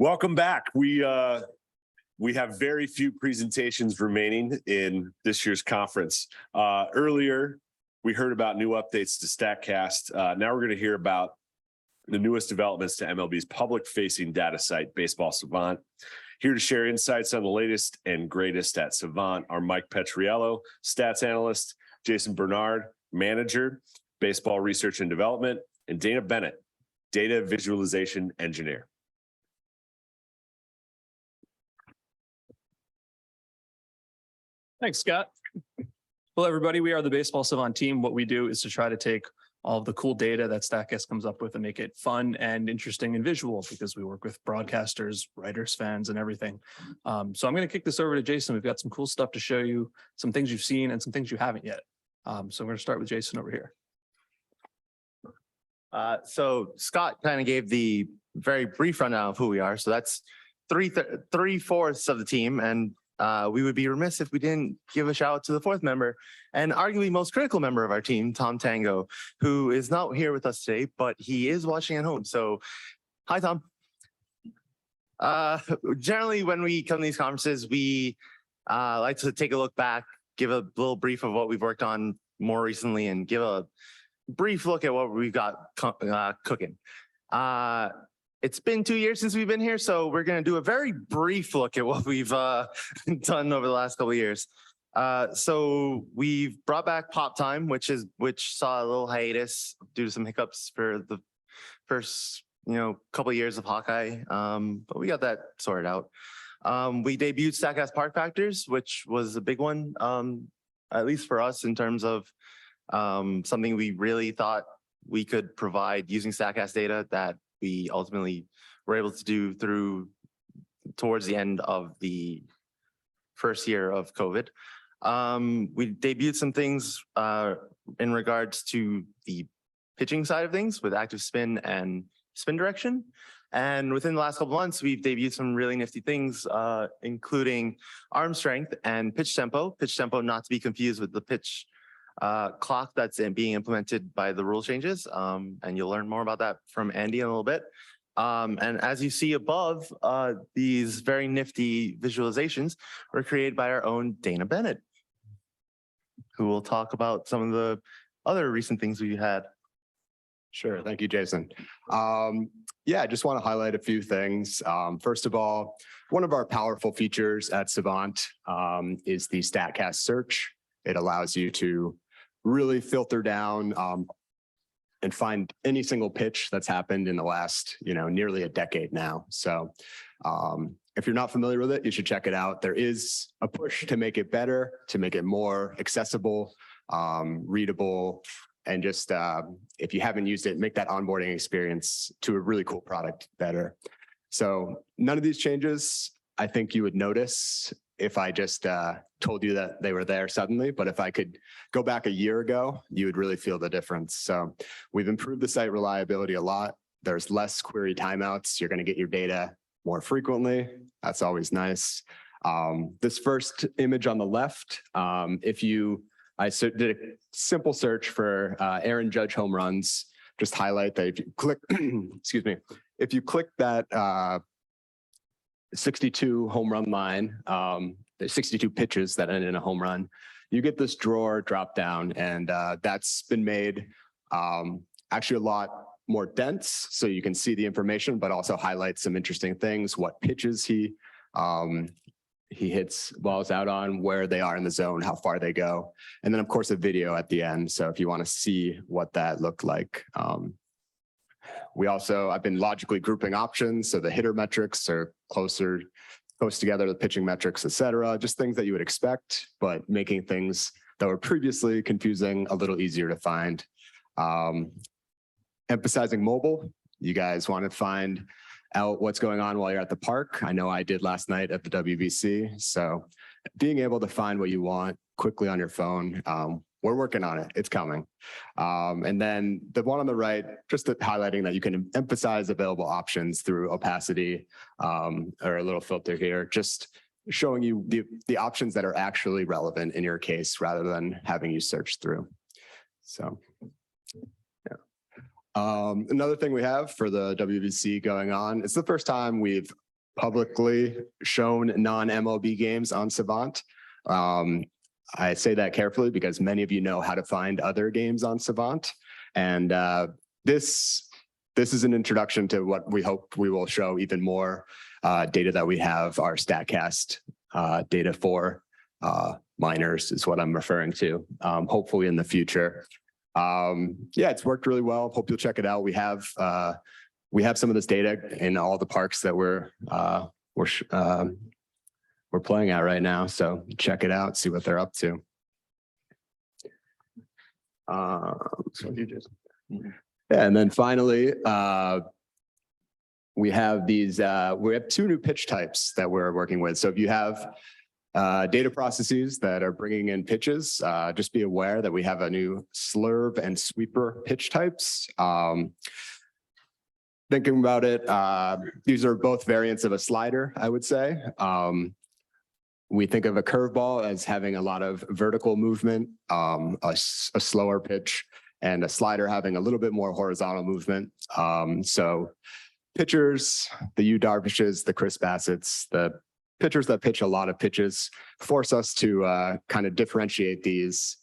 Welcome back. We have very few presentations remaining in this year's conference. Earlier, we heard about new updates to StatCast. Now we're going to hear about the newest developments to MLB's public-facing data site, Baseball Savant. Here to share insights on the latest and greatest at Savant are Mike Petriello, stats analyst, Jason Bernard, manager, baseball research and development, and Dana Bennett, data visualization engineer. Thanks, Scott. Hello, everybody. We are the Baseball Savant team. What we do is to try to take all of the cool data that StatCast comes up with and make it fun and interesting and visual, because we work with broadcasters, writers, fans, and everything. So I'm going to kick this over to Jason. We've got some cool stuff to show you, some things you've seen and some things you haven't yet. So I'm going to start with Jason over here. So Scott kind of gave the very brief rundown of who we are. So that's three-fourths of the team. And we would be remiss if we didn't give a shout out to the fourth member and arguably most critical member of our team, Tom Tango, who is not here with us today, but he is watching at home. So hi, Tom. Generally, when we come to these conferences, we like to take a look back, give a little brief of what we've worked on more recently, and give a brief look at what we've got cooking. It's been 2 years since we've been here, so we're going to do a very brief look at what we've done over the last couple of years. So we've brought back Pop Time, which saw a little hiatus due to some hiccups for the first couple of years of Hawkeye, but we got that sorted out. We debuted StatCast Park Factors, which was a big one, at least for us, in terms of something we really thought we could provide using StatCast data that we ultimately were able to do towards the end of the first year of COVID. We debuted some things in regards to the pitching side of things with active spin and spin direction. And within the last couple of months, we've debuted some really nifty things, including arm strength and pitch tempo. Pitch tempo, not to be confused with the pitch clock that's being implemented by the rule changes. And you'll learn more about that from Andy in a little bit. And as you see above, these very nifty visualizations were created by our own Dana Bennett, who will talk about some of the other recent things we had. Sure. Thank you, Jason. Yeah, I just want to highlight a few things. First of all, one of our powerful features at Savant is the StatCast search. It allows you to really filter down and find any single pitch that's happened in the last, nearly a decade now. So if you're not familiar with it, you should check it out. There is a push to make it better, to make it more accessible, readable, and just if you haven't used it, make that onboarding experience to a really cool product better. So none of these changes, I think you would notice if I just told you that they were there suddenly, but if I could go back a year ago, you would really feel the difference. So we've improved the site reliability a lot. There's less query timeouts. You're going to get your data more frequently. That's always nice. This first image on the left, I did a simple search for Aaron Judge home runs. Just highlight that if you click, excuse me, if you click that 62 home run line, there's 62 pitches that end in a home run, you get this drawer drop down, and that's been made actually a lot more dense, so you can see the information, but also highlight some interesting things, what pitches he hits balls out on, where they are in the zone, how far they go, and then of course a video at the end. So if you want to see what that looked like. I've been logically grouping options, so the hitter metrics are close together, the pitching metrics, et cetera, just things that you would expect, but making things that were previously confusing a little easier to find. Emphasizing mobile. You guys want to find out what's going on while you're at the park. I know I did last night at the WBC. So being able to find what you want quickly on your phone, we're working on it. It's coming. And then the one on the right, just highlighting that you can emphasize available options through opacity or a little filter here, just showing you the options that are actually relevant in your case rather than having you search through. So, yeah. Another thing we have for the WBC going on, it's the first time we've publicly shown non-MLB games on Savant. I say that carefully because many of you know how to find other games on Savant. And this is an introduction to what we hope we will show even more data that we have, our StatCast data for minors is what I'm referring to, hopefully in the future. Yeah, it's worked really well. Hope you'll check it out. We have some of this data in all the parks that we're playing at right now. So check it out, see what they're up to. Yeah, and then finally, we have two new pitch types that we're working with. So if you have data processes that are bringing in pitches, just be aware that we have a new slurve and sweeper pitch types. Thinking about it, these are both variants of a slider, I would say. We think of a curveball as having a lot of vertical movement, a slower pitch, and a slider having a little bit more horizontal movement. So pitchers, the Yu Darvishes, the Chris Bassetts, the pitchers that pitch a lot of pitches force us to kind of differentiate these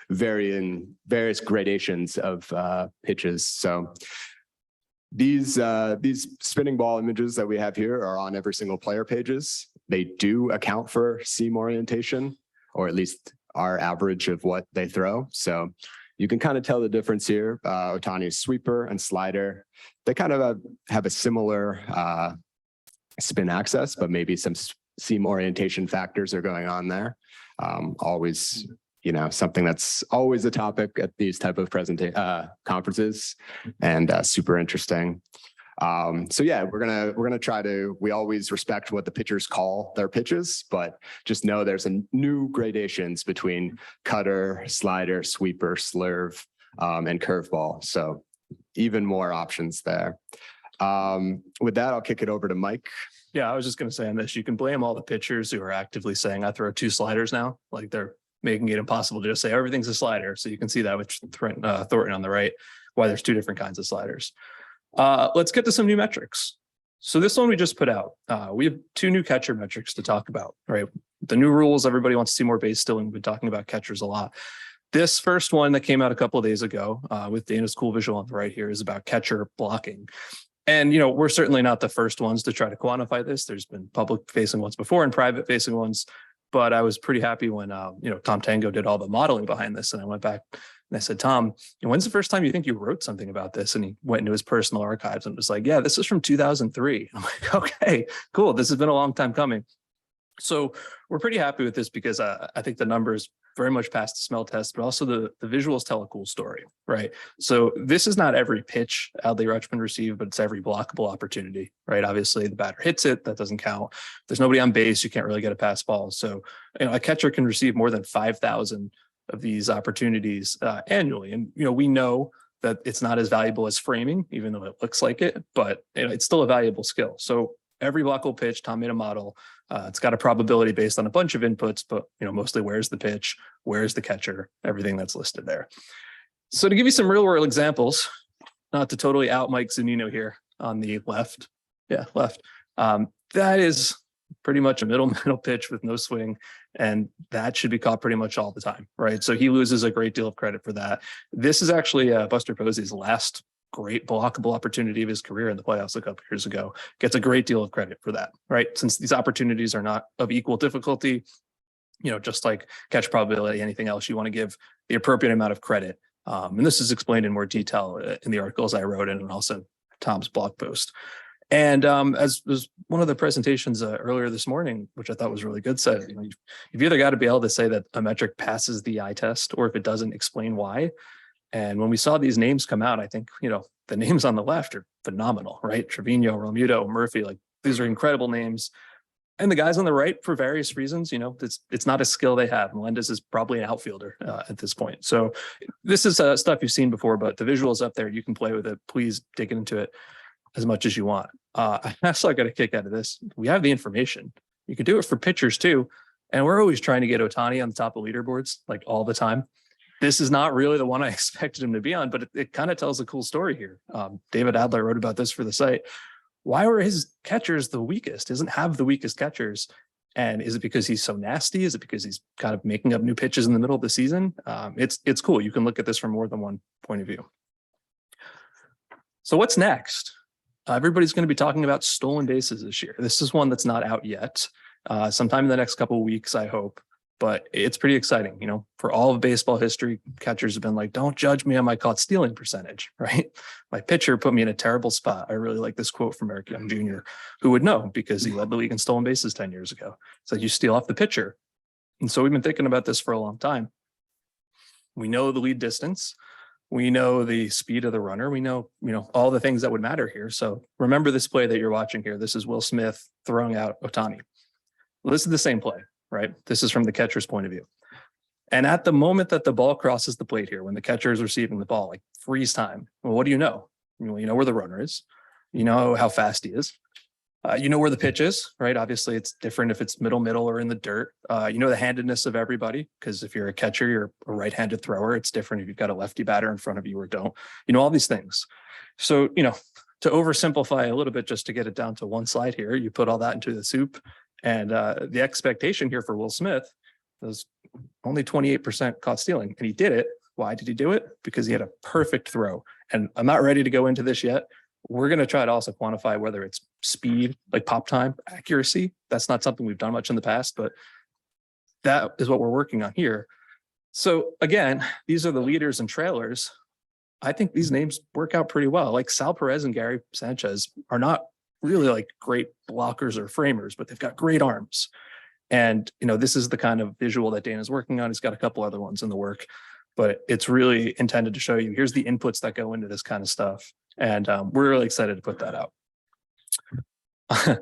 various gradations of pitches. So these spinning ball images that we have here are on every single player pages. They do account for seam orientation, or at least our average of what they throw. So you can kind of tell the difference here. Ohtani's sweeper and slider, they kind of have a similar spin axis, but maybe some seam orientation factors are going on there. Always, something that's always a topic at these type of conferences, and super interesting. So yeah, we're gonna try to. We always respect what the pitchers call their pitches, but just know there's a new gradations between cutter, slider, sweeper, slurve, and curveball. So even more options there. With that, I'll kick it over to Mike. Yeah, I was just going to say on this, you can blame all the pitchers who are actively saying I throw 2 sliders now. Like they're making it impossible to just say everything's a slider. So you can see that with Thornton on the right, why there's 2 different kinds of sliders. Let's get to some new metrics. So this one we just put out. We have 2 new catcher metrics to talk about, right? The new rules, everybody wants to see more base stealing. We've been talking about catchers a lot. This first one that came out a couple of days ago with Dana's cool visual on the right here is about catcher blocking. And, we're certainly not the first ones to try to quantify this. There's been public facing ones before and private facing ones, but I was pretty happy when, Tom Tango did all the modeling behind this. And I went back and I said, Tom, when's the first time you think you wrote something about this? And he went into his personal archives and was like, yeah, this is from 2003. I'm like, okay, cool. This has been a long time coming. So we're pretty happy with this because I think the numbers very much passed the smell test, but also the visuals tell a cool story, right? So this is not every pitch Adley Rutschman received, but it's every blockable opportunity, right? Obviously the batter hits it, that doesn't count. There's nobody on base, you can't really get a pass ball. So a catcher can receive more than 5,000 of these opportunities annually. And we know that it's not as valuable as framing, even though it looks like it, but it's still a valuable skill. So every blockable pitch, Tom made a model. It's got a probability based on a bunch of inputs, but mostly where's the pitch, where's the catcher, everything that's listed there. So to give you some real world examples, not to totally out Mike Zunino here on the left. Yeah, left. That is pretty much a middle pitch with no swing, and that should be caught pretty much all the time, right? So he loses a great deal of credit for that. This is actually Buster Posey's last great blockable opportunity of his career in the playoffs a couple years ago. Gets a great deal of credit for that, right? Since these opportunities are not of equal difficulty, just like catch probability, anything else, you want to give the appropriate amount of credit. And this is explained in more detail in the articles I wrote in and also Tom's blog post. And as was one of the presentations earlier this morning, which I thought was really good, said, you've either got to be able to say that a metric passes the eye test, or if it doesn't, explain why. And when we saw these names come out, I think, the names on the left are phenomenal, right? Trevino, Romuto, Murphy, like these are incredible names. And the guys on the right, for various reasons, it's not a skill they have. Melendez is probably an outfielder at this point. So this is stuff you've seen before, but the visuals up there, you can play with it. Please dig into it as much as you want. I also got a kick out of this. We have the information. You can do it for pitchers too. And we're always trying to get Ohtani on the top of leaderboards, like all the time. This is not really the one I expected him to be on, but it kind of tells a cool story here. David Adler wrote about this for the site. why were his catchers the weakest? He doesn't have the weakest catchers. And is it because he's so nasty? Is it because he's kind of making up new pitches in the middle of the season? It's cool. You can look at this from more than one point of view. So what's next? Everybody's going to be talking about stolen bases this year. This is one that's not out yet. Sometime in the next couple of weeks, I hope. But it's pretty exciting. You know, for all of baseball history, catchers have been like, don't judge me on my caught stealing percentage, right? My pitcher put me in a terrible spot. I really like this quote from Eric Young Jr., who would know because he led the league in stolen bases 10 years ago. So you steal off the pitcher. And so we've been thinking about this for a long time. We know the lead distance. We know the speed of the runner. We know, all the things that would matter here. So remember this play that you're watching here. This is Will Smith throwing out Ohtani. Well, this is the same play, right? This is from the catcher's point of view. And at the moment that the ball crosses the plate here, when the catcher is receiving the ball, like freeze time, well, what do you know? You know where the runner is. You know how fast he is. You know where the pitch is, right? Obviously, it's different if it's middle or in the dirt. You know the handedness of everybody, because if you're a catcher, you're a right-handed thrower. It's different if you've got a lefty batter in front of you or don't. You know all these things. So, to oversimplify a little bit, just to get it down to one slide here, you put all that into the soup. And the expectation here for Will Smith was only 28% caught stealing. And he did it. Why did he do it? Because he had a perfect throw. And I'm not ready to go into this yet. We're going to try to also quantify whether it's speed, like pop time, accuracy. That's not something we've done much in the past, but that is what we're working on here. So again, these are the leaders and trailers. I think these names work out pretty well. Like Sal Perez and Gary Sanchez are not really like great blockers or framers, but they've got great arms. And, this is the kind of visual that Dana's working on. He's got a couple other ones in the work, but it's really intended to show you, here's the inputs that go into this kind of stuff. And we're really excited to put that out.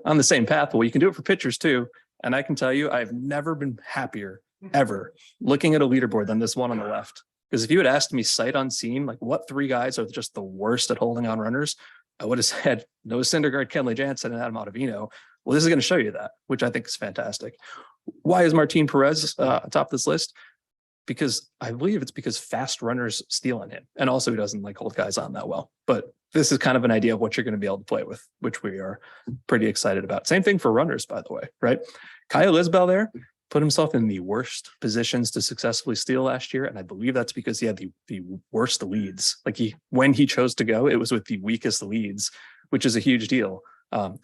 On the same path, well, you can do it for pitchers too. And I can tell you, I've never been happier ever looking at a leaderboard than this one on the left. Because if you had asked me sight unseen, like what three guys are just the worst at holding on runners, I would have said Noah Syndergaard, Kenley Jansen, and Adam Ottavino. Well, this is going to show you that, which I think is fantastic. Why is Martin Perez atop this list? Because I believe it's because fast runners steal on him. And also he doesn't like hold guys on that well. But this is kind of an idea of what you're going to be able to play with, which we are pretty excited about. Same thing for runners, by the way, right? Kyle Isbell there put himself in the worst positions to successfully steal last year. And I believe that's because he had the worst leads. Like when he chose to go, it was with the weakest leads, which is a huge deal.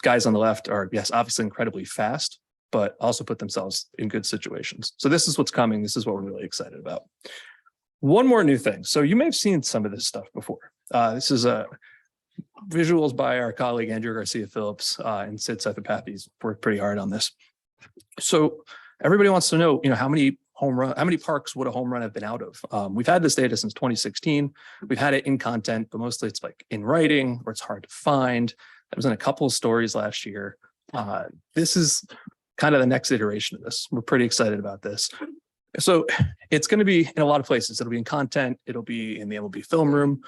Guys on the left are, yes, obviously incredibly fast, but also put themselves in good situations. So this is what's coming. This is what we're really excited about. One more new thing. So you may have seen some of this stuff before. This is visuals by our colleague, Andrew Garcia Phillips, and Sid Sethapathy's worked pretty hard on this. So everybody wants to know, how many parks would a home run have been out of? We've had this data since 2016. We've had it in content, but mostly it's like in writing or it's hard to find. It was in a couple of stories last year. This is kind of the next iteration of this. We're pretty excited about this. So it's going to be in a lot of places. It'll be in content. It'll be in the MLB film room.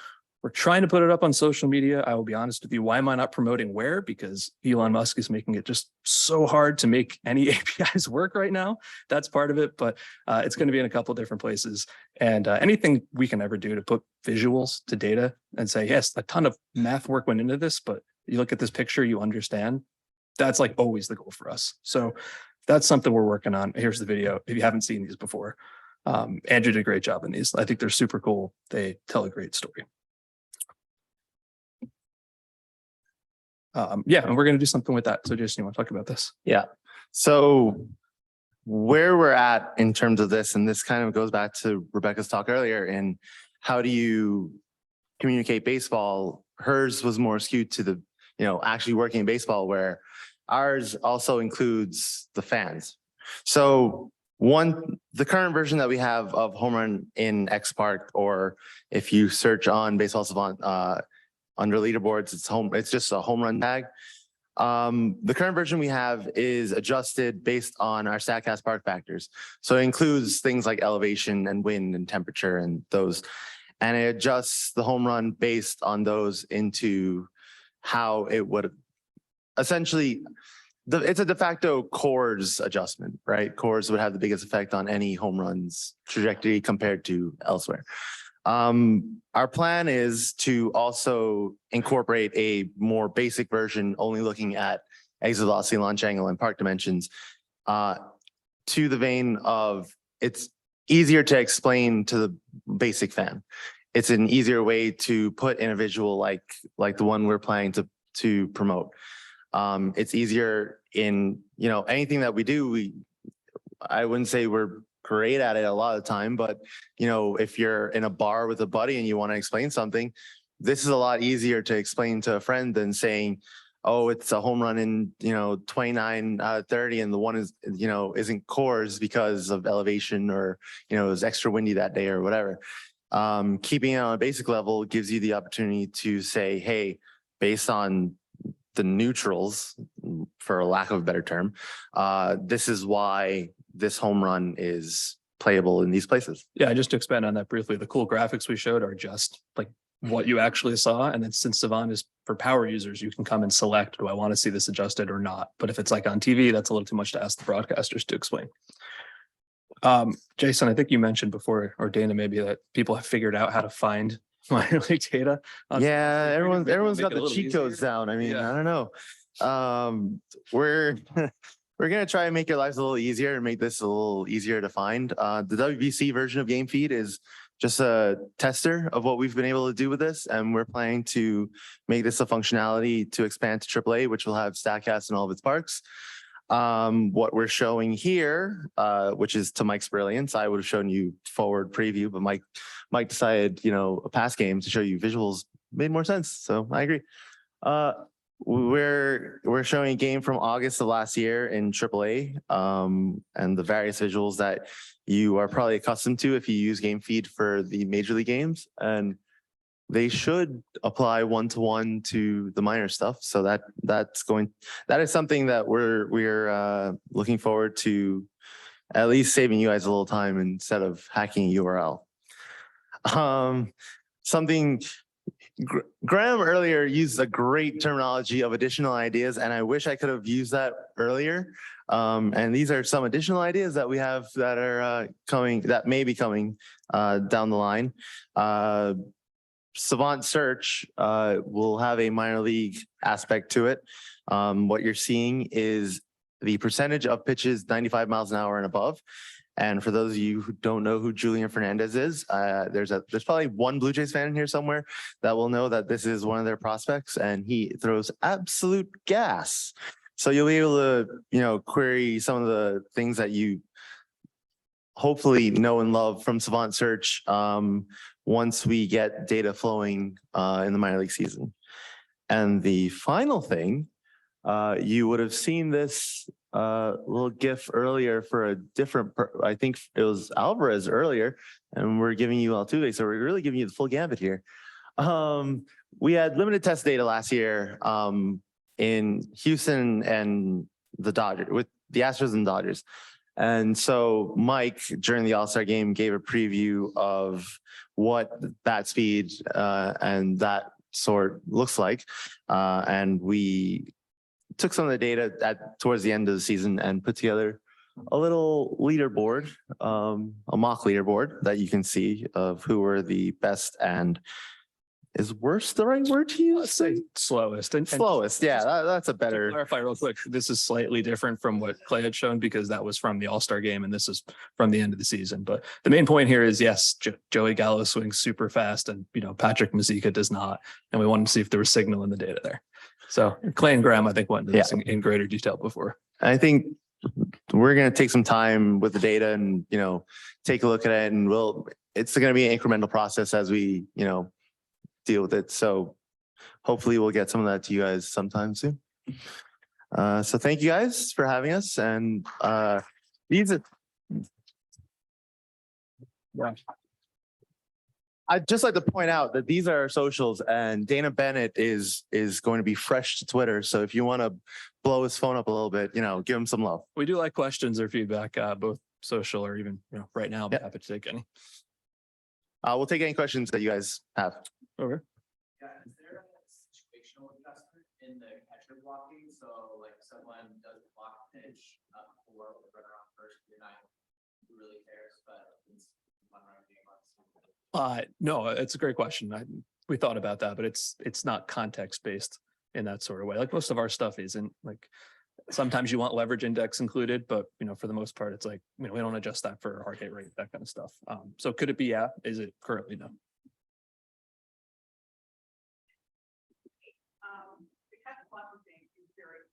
We're trying to put it up on social media. I will be honest with you. Why am I not promoting where? Because Elon Musk is making it just so hard to make any APIs work right now. That's part of it, but it's going to be in a couple of different places. And anything we can ever do to put visuals to data and say, yes, a ton of math work went into this, but you look at this picture, you understand. That's like always the goal for us. So that's something we're working on. Here's the video. If you haven't seen these before, Andrew did a great job in these. I think they're super cool. They tell a great story. Yeah, and we're going to do something with that. So Jason, you want to talk about this? Yeah. So where we're at in terms of this, and this kind of goes back to Rebecca's talk earlier, and how do you communicate baseball? Hers was more skewed to the, actually working in baseball, where ours also includes the fans. So the current version that we have of home run in X Park, or if you search on Baseball Savant, under leaderboards, it's just a home run tag. The current version we have is adjusted based on our StatCast park factors. So it includes things like elevation and wind and temperature and those. And it adjusts the home run based on those into how it would essentially, it's a de facto cores adjustment, right? Cores would have the biggest effect on any home run's trajectory compared to elsewhere. Our plan is to also incorporate a more basic version, only looking at exit velocity, launch angle, and park dimensions, to the vein of it's easier to explain to the basic fan. It's an easier way to put in a visual like the one we're planning to promote. It's easier in, anything that we do, I wouldn't say we're great at it a lot of the time, but if you're in a bar with a buddy and you want to explain something, this is a lot easier to explain to a friend than saying, oh, it's a home run in, 29 out of 30 and the one is, isn't cores because of elevation or, it was extra windy that day or whatever. Keeping it on a basic level gives you the opportunity to say, hey, based on the neutrals, for lack of a better term, this is why this home run is playable in these places. Yeah, just to expand on that briefly, the cool graphics we showed are just like what you actually saw. And then since Savant is for power users, you can come and select, do I want to see this adjusted or not? But if it's like on TV, that's a little too much to ask the broadcasters to explain. Jason, I think you mentioned before, or Dana maybe, that people have figured out how to find minor league data. Yeah, everyone's got the cheat codes easier. down. I mean, Yeah. I don't know. We're we're gonna try and make your lives a little easier and make this a little easier to find. The WBC version of Game Feed is just a tester of what we've been able to do with this, and we're planning to make this a functionality to expand to AAA, which will have StatCast in all of its parks. What we're showing here, which is to Mike's brilliance, I would have shown you forward preview, but Mike decided, a past game to show you visuals made more sense. So I agree. We're showing a game from August of last year in AAA, and the various visuals that you are probably accustomed to if you use Game Feed for the major league games, and they should apply one-to-one to the minor stuff. So that is something that we're looking forward to, at least saving you guys a little time instead of hacking a URL. Graham earlier used a great terminology of additional ideas, and I wish I could have used that earlier. And these are some additional ideas that we have that are that may be coming down the line. Savant Search will have a minor league aspect to it. What you're seeing is the percentage of pitches 95 miles an hour and above. And for those of you who don't know who Julian Fernandez is, there's probably one Blue Jays fan in here somewhere that will know that this is one of their prospects, and he throws absolute gas. So you'll be able to, query some of the things that you hopefully know and love from Savant Search once we get data flowing in the minor league season. And the final thing, you would have seen this little GIF earlier for a different, I think it was Alvarez earlier, and we're giving you Altuve, so we're really giving you the full gambit here. We had limited test data last year in Houston and the Dodgers, with the Astros and Dodgers. And so Mike, during the All-Star game, gave a preview of what bat speed and that sort looks like. And we took some of the data towards the end of the season and put together a little leaderboard, a mock leaderboard that you can see of who were the best and is worst the right word to use? Let's say slowest. And Slowest, yeah, that's a to better. clarify real quick, this is slightly different from what Clay had shown because that was from the All-Star game and this is from the end of the season. But the main point here is, yes, Joey Gallo swings super fast and, Patrick Mazika does not. And we wanted to see if there was signal in the data there. So Clay and Graham, I think, went into this in greater detail before. I think we're going to take some time with the data and, take a look at it, and it's going to be an incremental process as we, deal with it. So hopefully we'll get some of that to you guys sometime soon. So thank you guys for having us. And these are, I'd just like to point out that these are our socials, and Dana Bennett is going to be fresh to Twitter. So if you want to blow his phone up a little bit, give him some love. We do like questions or feedback, both social or even, right now. I'm happy to take any. We'll take any questions that you guys have. Over. Yeah, is there a situational adjustment in the catcher blocking? So like someone does block pitch for the runner on first, you're not who really cares, but it's No, it's a great question. We thought about that, but it's not context based in that sort of way. Like most of our stuff isn't. Like sometimes you want leverage index included, but for the most part, it's like we don't adjust that for heart rate, that kind of stuff. So could it be? Yeah. Is it currently? No. The kind of fun thing is very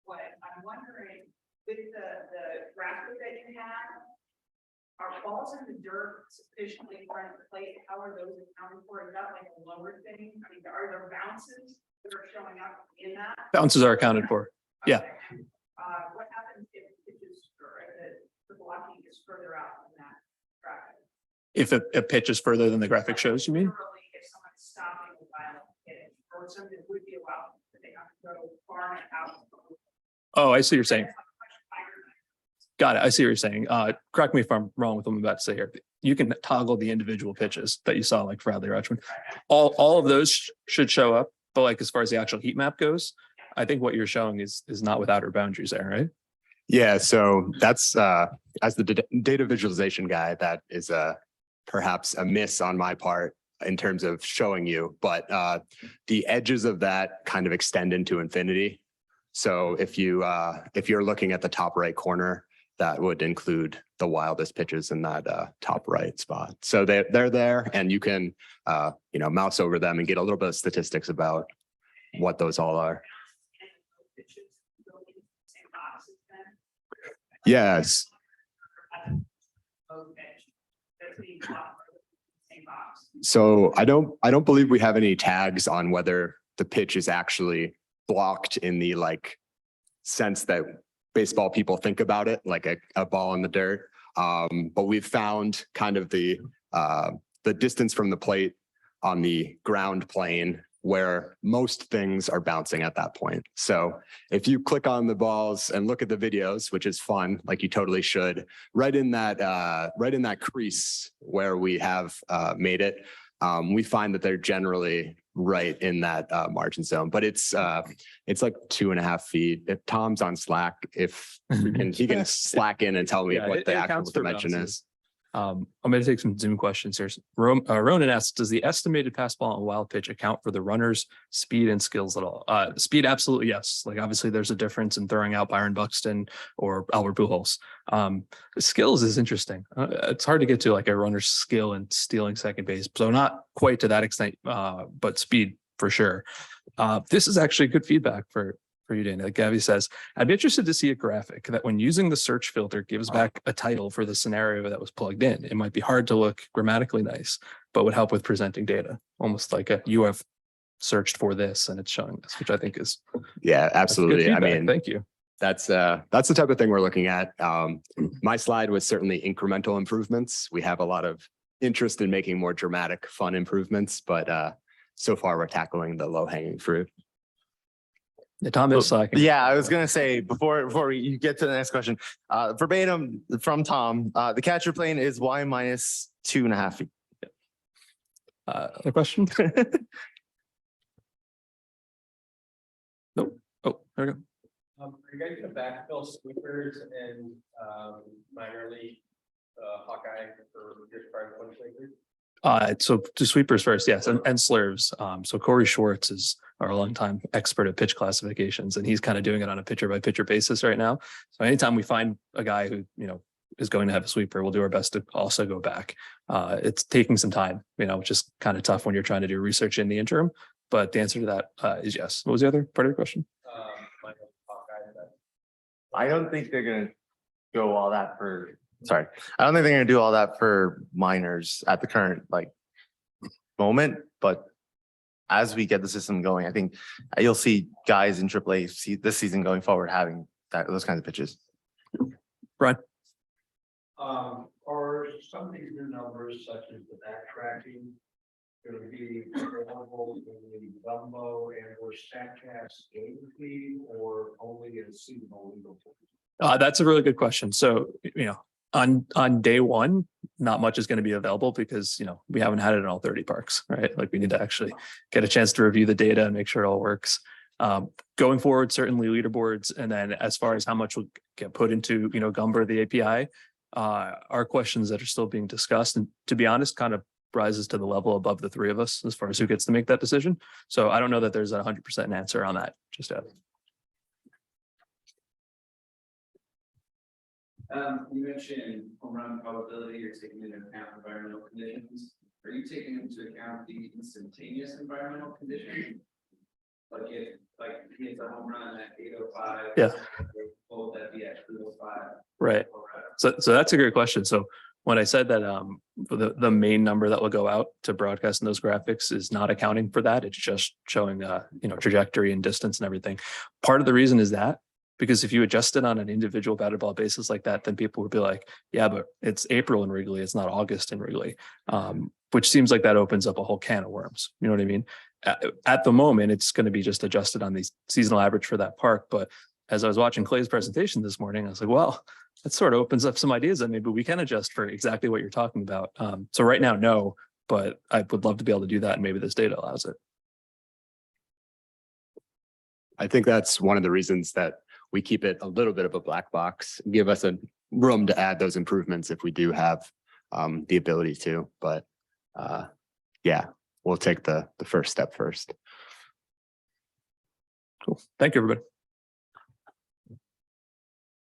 what I'm wondering with the graphic that you have, are balls in the dirt sufficiently in front of the plate? How are those accounted for? Is that like a lower thing? I mean, are there bounces that are showing up in that? Bounces are accounted for. Yeah. What happens if pitches or the blocking is further out than that graphic? If a pitch is further than the graphic shows, you mean? Literally, if someone's stopping a while hitting, or something would be a while, but they have to go far enough out. Oh, I see what you're saying. Got it. I see what you're saying. Correct me if I'm wrong with what I'm about to say here. You can toggle the individual pitches that you saw, like for Adley Rutschman. All of those should show up, but like as far as the actual heat map goes, I think what you're showing is not with outer boundaries there, right? Yeah, so that's as the data visualization guy, that is perhaps a miss on my part in terms of showing you, but the edges of that kind of extend into infinity. So if you're looking at the top right corner, that would include the wildest pitches in that top right spot. So they're there, and you can mouse over them and get a little bit of statistics about what those all are. Yes. So I don't believe we have any tags on whether the pitch is actually blocked in the sense that baseball people think about it, like a ball in the dirt. But we've found kind of the distance from the plate on the ground plane where most things are bouncing at that point. So if you click on the balls and look at the videos, which is fun, like you totally should, right in that crease where we have made it, we find that they're generally right in that margin zone, but it's like 2.5 feet. If Tom's on Slack, if he can slack in and tell me what the actual dimension is. I'm going to take some Zoom questions here. Ronan asks, does the estimated fastball and wild pitch account for the runner's speed and skills at all? Speed, absolutely, yes. Like obviously there's a difference in throwing out Byron Buxton or Albert Pujols. Skills is interesting. It's hard to get to like a runner's skill in stealing second base. So not quite to that extent, but speed for sure. This is actually good feedback for you, Dana. Like Gabby says, I'd be interested to see a graphic that when using the search filter gives back a title for the scenario that was plugged in. It might be hard to look grammatically nice, but would help with presenting data. Almost like you have searched for this and it's showing this, which I think is. Yeah, absolutely. I mean, thank you. That's the type of thing we're looking at. My slide was certainly incremental improvements. We have a lot of interest in making more dramatic, fun improvements, but so far we're tackling the low hanging fruit. Tom is slacking. Yeah, I was gonna say before you get to the next question, verbatim from Tom, the catcher plane is Y minus 2.5 feet. Other question? Nope. Oh, there we go. Are you guys gonna backfill sweepers and minor league Hawkeye for your private legislature? So to sweepers first, yes, and slurves. So Corey Schwartz is our longtime expert at pitch classifications, and he's kind of doing it on a pitcher by pitcher basis right now. So anytime we find a guy who is going to have a sweeper, we'll do our best to also go back. It's taking some time, which is kind of tough when you're trying to do research in the interim. But the answer to that is yes. What was the other part of your question? I don't think they're gonna go all that for. Sorry, I don't think they're gonna do all that for minors at the current moment, but as we get the system going, I think you'll see guys in AAA this season going forward having those kinds of pitches. Brian? Are some of these new numbers such as the backtracking going to be available in the Dumbo and or StatCast game feed or only in seasonal legal? That's a really good question. So, on day one, not much is going to be available because, we haven't had it in all 30 parks, right? Like we need to actually get a chance to review the data and make sure it all works. Going forward, certainly leaderboards. And then as far as how much will get put into, Gumber, the API, are questions that are still being discussed. And to be honest, kind of rises to the level above the three of us as far as who gets to make that decision. So I don't know that there's a 100% answer on that just yet. You mentioned home run probability, you're taking into account environmental conditions. Are you taking into account the instantaneous environmental conditions? Like if, like, he hits a home run at 8:05. Yeah. Will that be at 2:05? Right. So that's a great question. So when I said that the main number that will go out to broadcast in those graphics is not accounting for that, it's just showing trajectory and distance and everything. Part of the reason is that because if you adjust it on an individual batted ball basis like that, then people would be like, yeah, but it's April in Wrigley, it's not August in Wrigley, which seems like that opens up a whole can of worms. You know what I mean? At the moment, it's going to be just adjusted on the seasonal average for that park. But as I was watching Clay's presentation this morning, I was like, well, that sort of opens up some ideas that maybe we can adjust for exactly what you're talking about. So right now, no, but I would love to be able to do that. And maybe this data allows it. I think that's one of the reasons that we keep it a little bit of a black box, give us a room to add those improvements if we do have the ability to. But yeah, we'll take the first step first. Cool. Thank you, everybody.